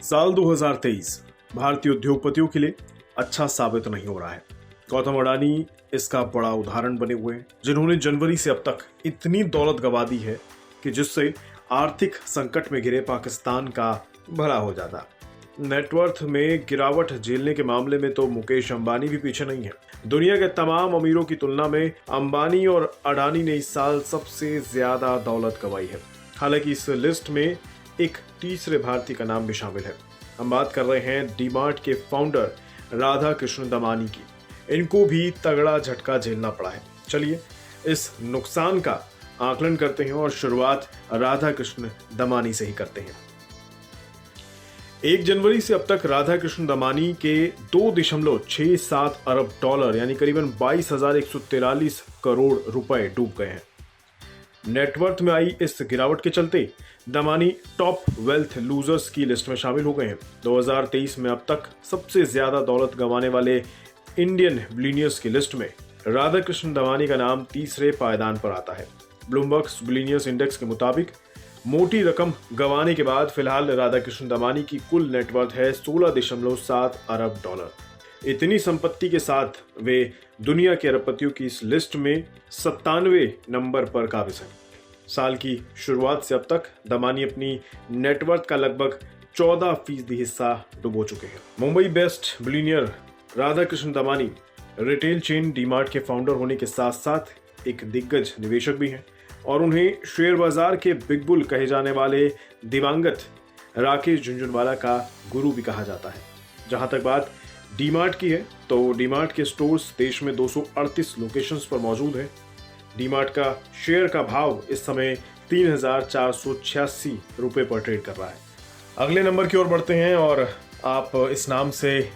साल 2023 भारतीय उद्योगपतियों के लिए अच्छा साबित नहीं हो रहा है। गौतम अडानी इसका बड़ा उदाहरण बने हुए हैं, जिन्होंने जनवरी से अब तक इतनी दौलत गंवा दी है कि जिससे आर्थिक संकट में घिरे पाकिस्तान का भला हो जाता। नेटवर्थ में गिरावट झेलने के मामले में तो मुकेश अंबानी भी पीछे नहीं है। दुनिया के तमाम अमीरों की तुलना में अंबानी और अडानी ने इस साल सबसे ज्यादा दौलत गंवाई है। हालांकि इस लिस्ट में एक तीसरे भारतीय का नाम भी शामिल है। हम बात कर रहे हैं डीमार्ट के फाउंडर राधा कृष्ण दमानी की। इनको भी तगड़ा झटका झेलना पड़ा है। चलिए इस नुकसान का आकलन करते हैं और शुरुआत राधा कृष्ण दमानी से ही करते हैं। 1 जनवरी से अब तक राधा कृष्ण दमानी के 2.67 अरब डॉलर यानी करीबन 22,143 करोड़ रुपए डूब गए हैं। नेटवर्थ में आई इस गिरावट के चलते दमानी टॉप वेल्थ लूजर्स की लिस्ट में शामिल हो गए हैं। 2023 में अब तक सबसे ज्यादा दौलत गंवाने वाले इंडियन बिलियनियर्स की लिस्ट में राधा कृष्ण दमानी का नाम तीसरे पायदान पर आता है। ब्लूमबर्ग बिलियनियर्स इंडेक्स के मुताबिक मोटी रकम गंवाने के बाद फिलहाल राधा कृष्ण दमानी की कुल नेटवर्थ है 16.7 अरब डॉलर। इतनी संपत्ति के साथ वे दुनिया के अरबपतियों की इस लिस्ट में 97वें नंबर पर काबिज हैं। साल की शुरुआत से अब तक दमानी अपनी नेटवर्थ का लगभग 14% हिस्सा डुबो चुके हैं। Mumbai best billionaire Radha Krishna Damani retail chain DMart के फाउंडर होने के साथ साथ एक दिग्गज निवेशक भी हैं और उन्हें शेयर बाजार के बिग बुल कहे जाने वाले दिवंगत राकेश झुनझुनवाला का गुरु भी कहा जाता है। जहां तक बात डीमार्ट की है तो डीमार्ट के स्टोर्स देश में 238 लोकेशंस पर मौजूद हैं। डीमार्ट का शेयर का भाव इस समय 3,486 रुपए पर ट्रेड कर रहा है। अगले नंबर की ओर बढ़ते हैं और आप इस नाम से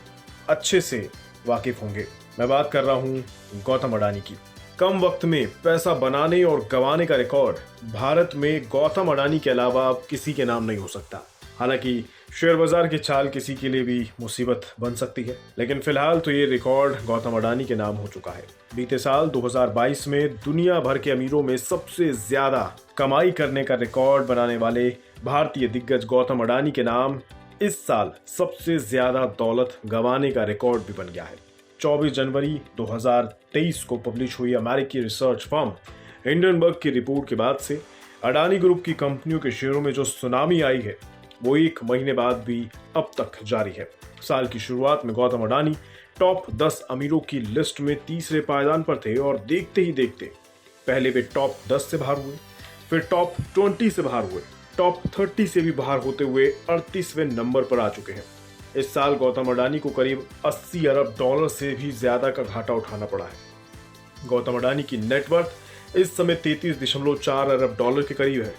अच्छे से वाकिफ होंगे। मैं बात कर रहा हूं गौतम अडानी की। कम वक्त में पैसा बनाने और गंवाने का रिकॉर्ड भारत में गौतम अडानी के अलावा अब किसी के नाम नहीं हो सकता। हालांकि शेयर बाजार की चाल किसी के लिए भी मुसीबत बन सकती है, लेकिन फिलहाल तो ये रिकॉर्ड गौतम अडानी के नाम हो चुका है। बीते साल 2022 में दुनिया भर के अमीरों में सबसे ज्यादा कमाई करने का रिकॉर्ड बनाने वाले भारतीय दिग्गज गौतम अडानी के नाम इस साल सबसे ज्यादा दौलत गंवाने का रिकॉर्ड भी बन गया है। 24 जनवरी 2023 को पब्लिश हुई अमेरिकी रिसर्च फर्म हिंडनबर्ग की रिपोर्ट के बाद से अडानी ग्रुप की कंपनियों के शेयरों में जो सुनामी आई है वो 1 महीने बाद भी अब तक जारी है। साल की शुरुआत में गौतम अडानी टॉप 10 अमीरों की लिस्ट में तीसरे पायदान पर थे और देखते ही देखते पहले वे टॉप 10 से बाहर हुए, फिर टॉप 20 से बाहर हुए, टॉप 30 से भी बाहर होते हुए 38वें नंबर पर आ चुके हैं। इस साल गौतम अडानी को करीब 80 अरब डॉलर से भी ज्यादा का घाटा उठाना पड़ा है। गौतम अडानी की नेटवर्थ इस समय 33.4 अरब डॉलर के करीब है।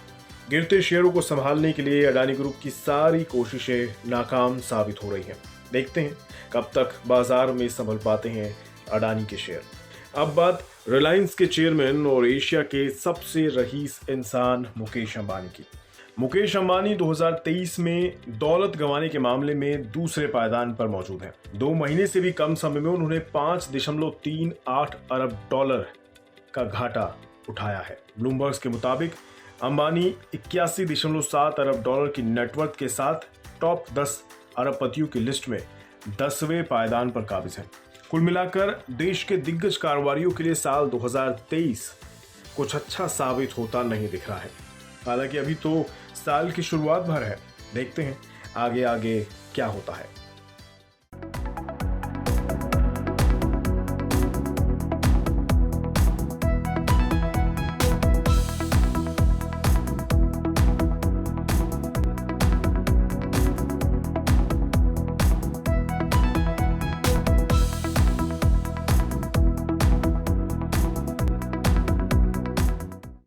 गिरते शेयरों को संभालने के लिए अडानी ग्रुप की सारी कोशिशें नाकाम साबित हो रही हैं। देखते हैं कब तक बाजार में संभल पाते हैं अडानी के शेयर। अब बात रिलायंस के चेयरमैन और एशिया के सबसे रईस इंसान मुकेश अंबानी की। मुकेश अंबानी 2023 में दौलत गंवाने के मामले में दूसरे पायदान पर मौजूद हैं। 2 महीने से भी कम समय में उन्होंने 5.38 अरब डॉलर का घाटा उठाया है। ब्लूमबर्ग के मुताबिक अंबानी 81.7 अरब डॉलर की नेटवर्थ के साथ टॉप 10 अरबपतियों की लिस्ट में 10वें पायदान पर काबिज हैं। कुल मिलाकर देश के दिग्गज कारोबारियों के लिए साल 2023 कुछ अच्छा साबित होता नहीं दिख रहा है। हालांकि अभी तो साल की शुरुआत भर है, देखते हैं आगे आगे क्या होता है।